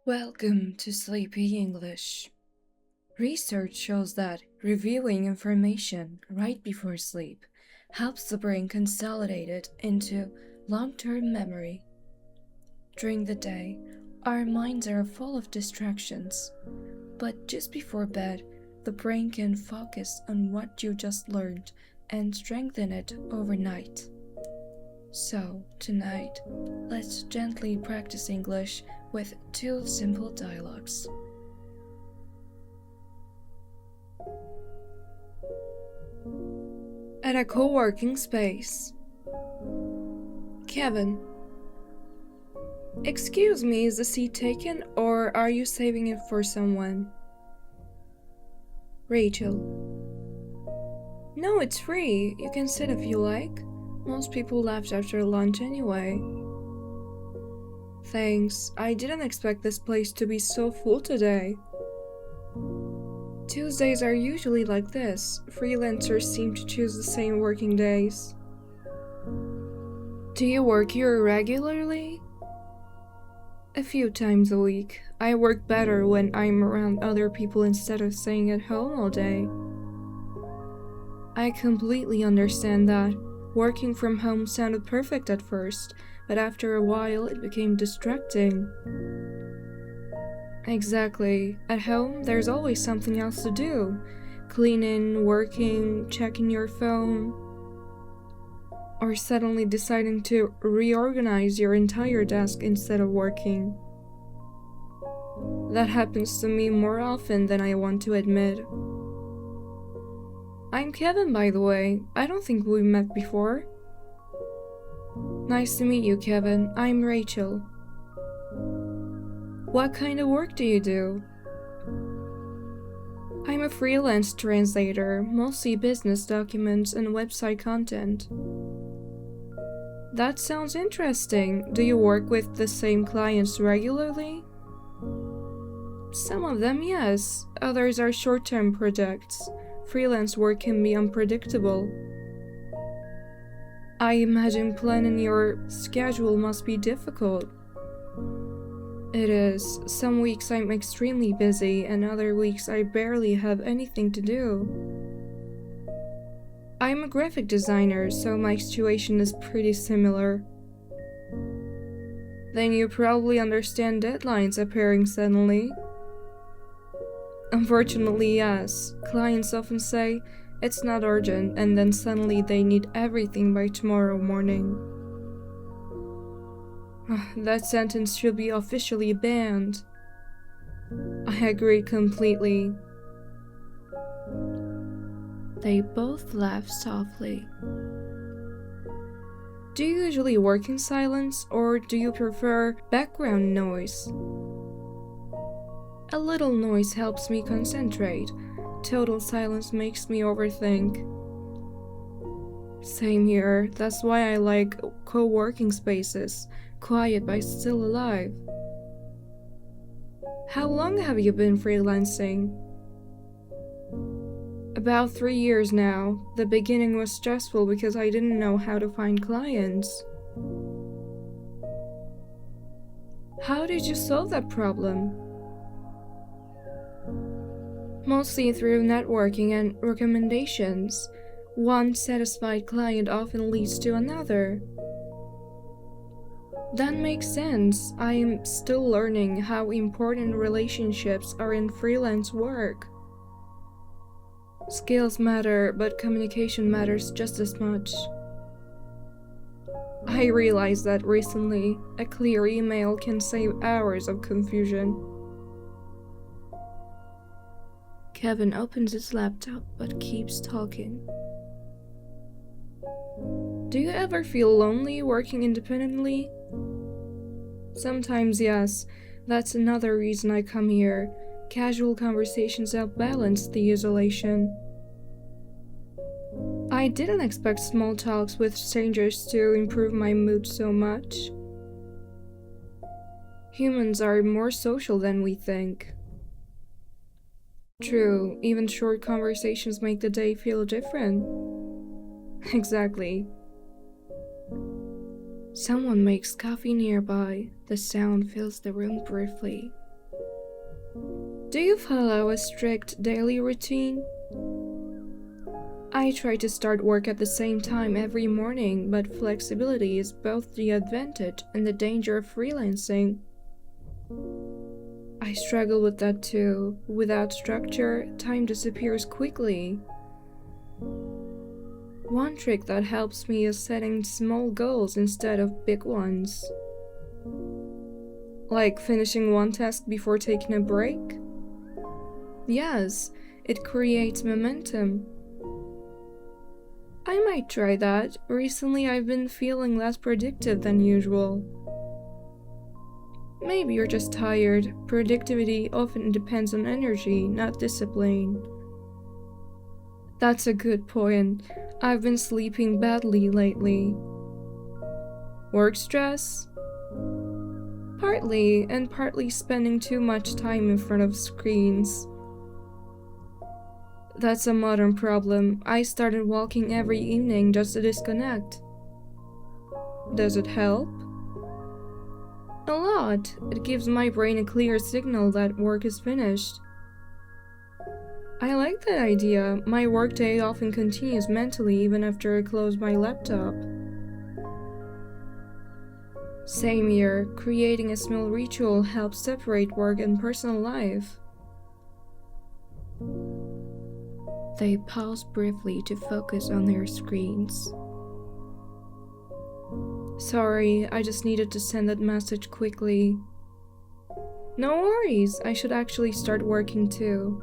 Welcome to Sleepy English. Research shows that reviewing information right before sleep helps the brain consolidate it into long-term memory. During the day, our minds are full of distractions, but just before bed, the brain can focus on what you just learned and strengthen it overnight. So, tonight, let's gently practice English with two simple dialogues. At a co-working space. Kevin. Excuse me, is the seat taken or are you saving it for someone? Rachel. No, it's free. You can sit if you like. Most people left after lunch anyway. Thanks. I didn't expect this place to be so full today. Tuesdays are usually like this. Freelancers seem to choose the same working days. Do you work here regularly? A few times a week. I work better when I'm around other people instead of staying at home all day. I completely understand that. Working from home sounded perfect at first, but after a while it became distracting. Exactly. At home, there's always something else to do. Cleaning, working, checking your phone, or suddenly deciding to reorganize your entire desk instead of working. That happens to me more often than I want to admit. I'm Kevin, by the way. I don't think we met before. Nice to meet you, Kevin. I'm Rachel. What kind of work do you do? I'm a freelance translator, mostly business documents and website content. That sounds interesting. Do you work with the same clients regularly? Some of them, yes. Others are short-term projects. Freelance work can be unpredictable. I imagine planning your schedule must be difficult. It is. Some weeks I'm extremely busy, and other weeks I barely have anything to do. I'm a graphic designer, so my situation is pretty similar. Then you probably understand deadlines appearing suddenly. Unfortunately, yes. Clients often say, it's not urgent, and then suddenly they need everything by tomorrow morning. That sentence should be officially banned. I agree completely. They both laughed softly. Do you usually work in silence, or do you prefer background noise? A little noise helps me concentrate. Total silence makes me overthink. Same here. That's why I like co-working spaces. Quiet but still alive. How long have you been freelancing? About 3 years now. The beginning was stressful because I didn't know how to find clients. How did you solve that problem? Mostly through networking and recommendations. One satisfied client often leads to another. That makes sense. I am still learning how important relationships are in freelance work. Skills matter, but communication matters just as much. I realized that recently. A clear email can save hours of confusion. Kevin opens his laptop but keeps talking. Do you ever feel lonely working independently? Sometimes, yes. That's another reason I come here. Casual conversations help balance the isolation. I didn't expect small talks with strangers to improve my mood so much. Humans are more social than we think. True, even short conversations make the day feel different. Exactly. Someone makes coffee nearby. The sound fills the room briefly. Do you follow a strict daily routine? I try to start work at the same time every morning, but flexibility is both the advantage and the danger of freelancing. I struggle with that too. Without structure, time disappears quickly. One trick that helps me is setting small goals instead of big ones. Like finishing one task before taking a break? Yes, it creates momentum. I might try that. Recently, I've been feeling less productive than usual. Maybe you're just tired. Productivity often depends on energy, not discipline. That's a good point. I've been sleeping badly lately. Work stress? Partly, and partly spending too much time in front of screens. That's a modern problem. I started walking every evening just to disconnect. Does it help? A lot. It gives my brain a clear signal that work is finished. I like that idea. My workday often continues mentally even after I close my laptop. Same here. Creating a small ritual helps separate work and personal life. They pause briefly to focus on their screens. Sorry, I just needed to send that message quickly. No worries, I should actually start working too.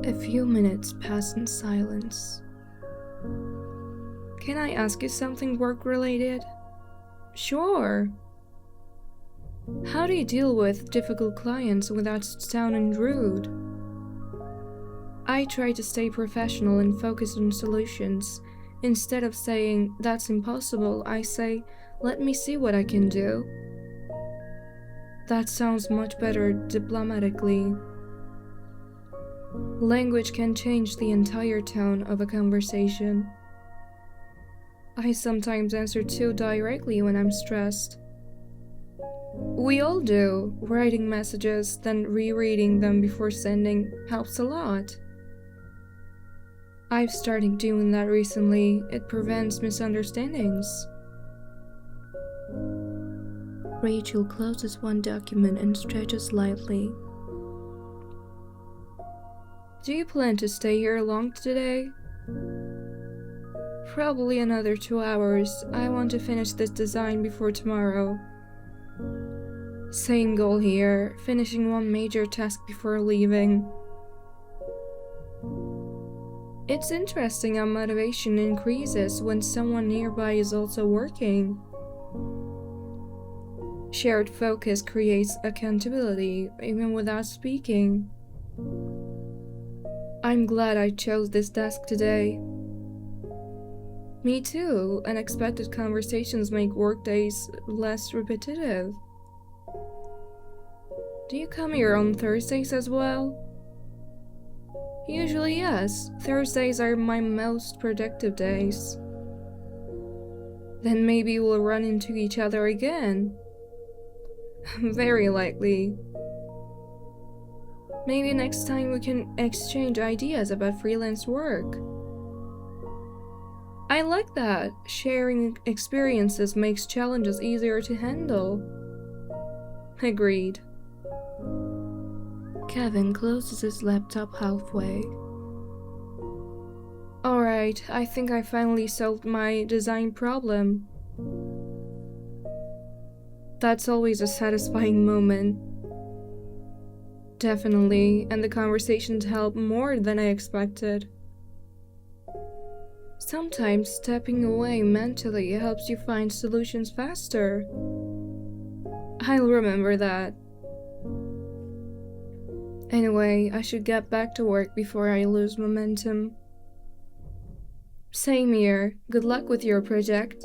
A few minutes pass in silence. Can I ask you something work-related? Sure. How do you deal with difficult clients without sounding rude? I try to stay professional and focus on solutions. Instead of saying, "That's impossible," I say, "Let me see what I can do." That sounds much better diplomatically. Language can change the entire tone of a conversation. I sometimes answer too directly when I'm stressed. We all do. Writing messages, then rereading them before sending helps a lot. I've started doing that recently. It prevents misunderstandings. Rachel closes one document and stretches slightly. Do you plan to stay here long today? Probably another 2 hours. I want to finish this design before tomorrow. Same goal here, finishing one major task before leaving. It's interesting how motivation increases when someone nearby is also working. Shared focus creates accountability, even without speaking. I'm glad I chose this desk today. Me too. Unexpected conversations make workdays less repetitive. Do you come here on Thursdays as well? Usually yes. Thursdays are my most productive days. Then maybe we'll run into each other again. Very likely. Maybe next time we can exchange ideas about freelance work. I like that. Sharing experiences makes challenges easier to handle. Agreed. Kevin closes his laptop halfway. Alright, I think I finally solved my design problem. That's always a satisfying moment. Definitely, and the conversations help more than I expected. Sometimes stepping away mentally helps you find solutions faster. I'll remember that. Anyway, I should get back to work before I lose momentum. Same here. Good luck with your project.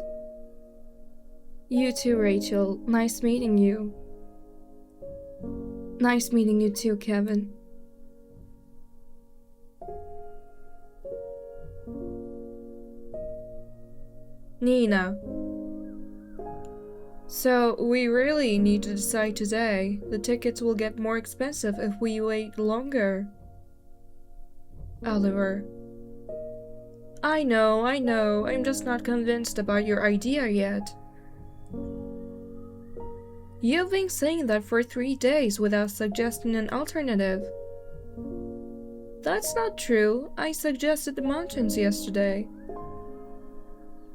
You too, Rachel. Nice meeting you. Nice meeting you too, Kevin. Nina. So, we really need to decide today. The tickets will get more expensive if we wait longer. Oliver. I know, I'm just not convinced about your idea yet. You've been saying that for 3 days without suggesting an alternative. That's not true. I suggested the mountains yesterday.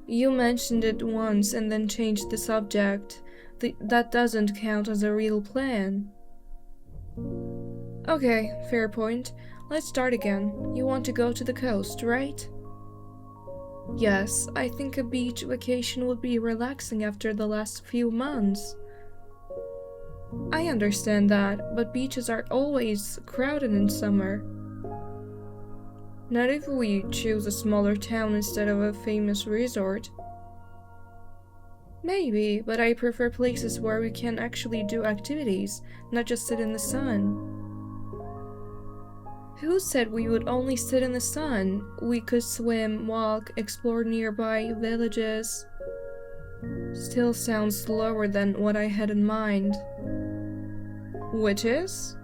You mentioned it once and then changed the subject. That doesn't count as a real plan. Okay, fair point. Let's start again. You want to go to the coast, right? Yes, I think a beach vacation would be relaxing after the last few months. I understand that, but beaches are always crowded in summer. Not if we choose a smaller town instead of a famous resort. Maybe, but I prefer places where we can actually do activities, not just sit in the sun. Who said we would only sit in the sun? We could swim, walk, explore nearby villages. Still sounds slower than what I had in mind. Which is?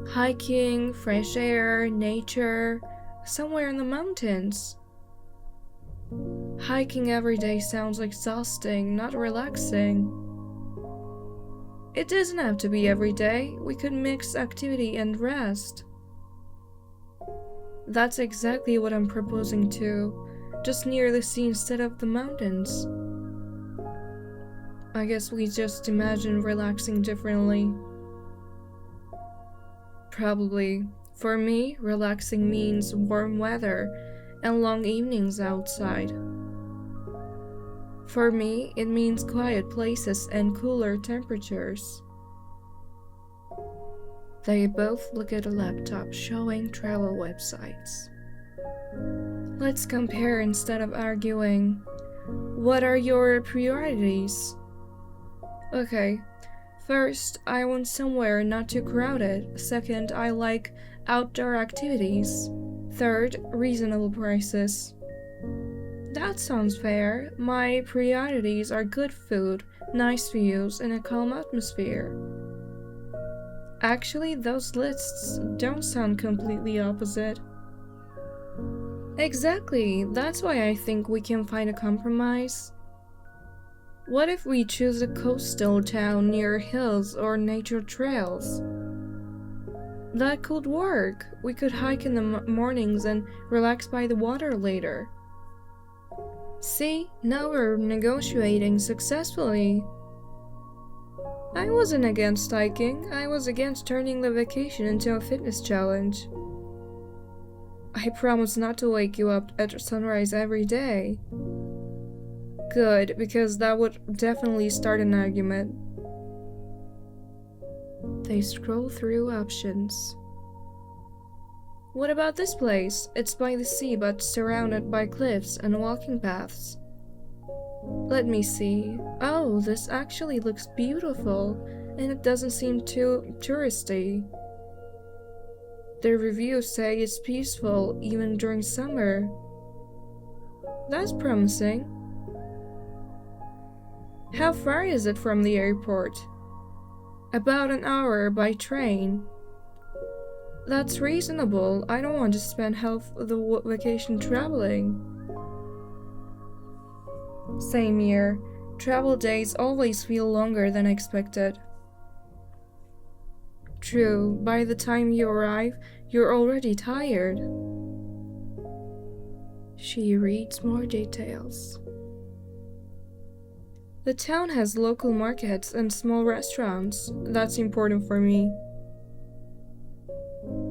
Hiking, fresh air, nature, somewhere in the mountains. Hiking every day sounds exhausting, not relaxing. It doesn't have to be every day. We could mix activity and rest. That's exactly what I'm proposing too, just near the sea instead of the mountains. I guess we just imagine relaxing differently. Probably. For me, relaxing means warm weather and long evenings outside. For me, it means quiet places and cooler temperatures. They both look at a laptop showing travel websites. Let's compare instead of arguing. What are your priorities? Okay. First, I want somewhere not too crowded. Second, I like outdoor activities. Third, reasonable prices. That sounds fair. My priorities are good food, nice views, and a calm atmosphere. Actually, those lists don't sound completely opposite. Exactly, that's why I think we can find a compromise. What if we choose a coastal town near hills or nature trails? That could work. We could hike in the mornings and relax by the water later. See, now we're negotiating successfully. I wasn't against hiking. I was against turning the vacation into a fitness challenge. I promise not to wake you up at sunrise every day. Good, because that would definitely start an argument. They scroll through options. What about this place? It's by the sea but surrounded by cliffs and walking paths. Let me see. Oh, this actually looks beautiful, and it doesn't seem too touristy. The reviews say it's peaceful even during summer. That's promising. How far is it from the airport? About an hour by train. That's reasonable. I don't want to spend half the vacation traveling. Same here. Travel days always feel longer than expected. True, by the time you arrive, you're already tired. She reads more details. The town has local markets and small restaurants. That's important for me.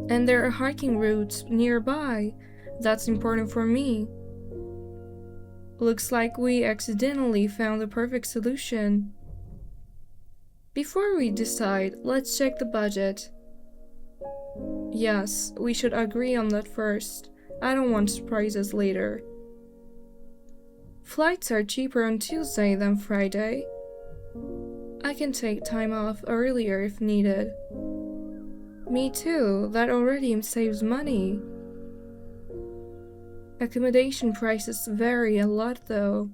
And there are hiking routes nearby. That's important for me. Looks like we accidentally found the perfect solution. Before we decide, let's check the budget. Yes, we should agree on that first. I don't want surprises later. Flights are cheaper on Tuesday than Friday. I can take time off earlier if needed. Me too, that already saves money. Accommodation prices vary a lot though.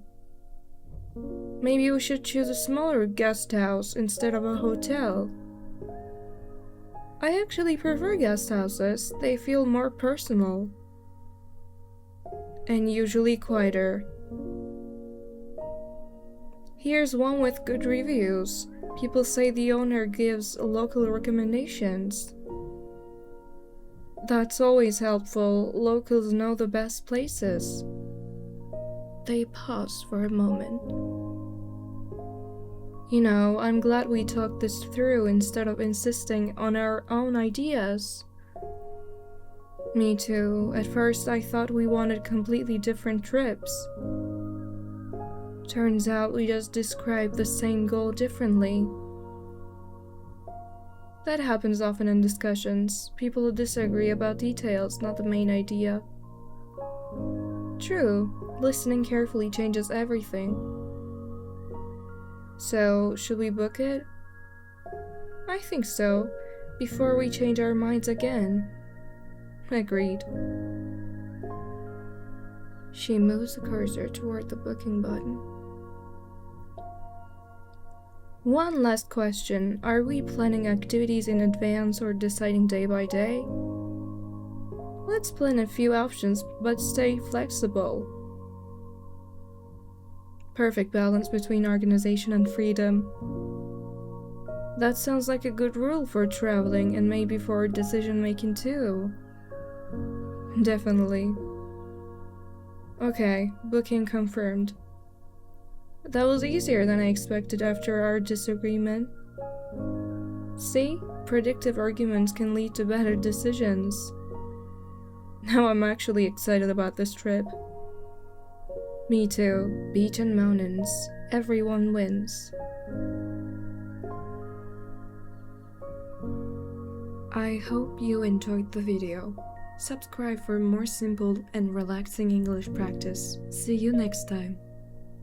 Maybe we should choose a smaller guest house instead of a hotel. I actually prefer guest houses, they feel more personal. And usually quieter. Here's one with good reviews. People say the owner gives local recommendations. That's always helpful, locals know the best places. They pause for a moment. You know, I'm glad we talked this through instead of insisting on our own ideas. Me too. At first I thought we wanted completely different trips. Turns out we just described the same goal differently. That happens often in discussions. People disagree about details, not the main idea. True, listening carefully changes everything. So, should we book it? I think so, before we change our minds again. Agreed. She moves the cursor toward the booking button. One last question. Are we planning activities in advance or deciding day by day? Let's plan a few options, but stay flexible. Perfect balance between organization and freedom. That sounds like a good rule for traveling and maybe for decision making too. Definitely. Okay, booking confirmed. That was easier than I expected after our disagreement. See? Predictive arguments can lead to better decisions. Now I'm actually excited about this trip. Me too. Beach and mountains. Everyone wins. I hope you enjoyed the video. Subscribe for more simple and relaxing English practice. See you next time.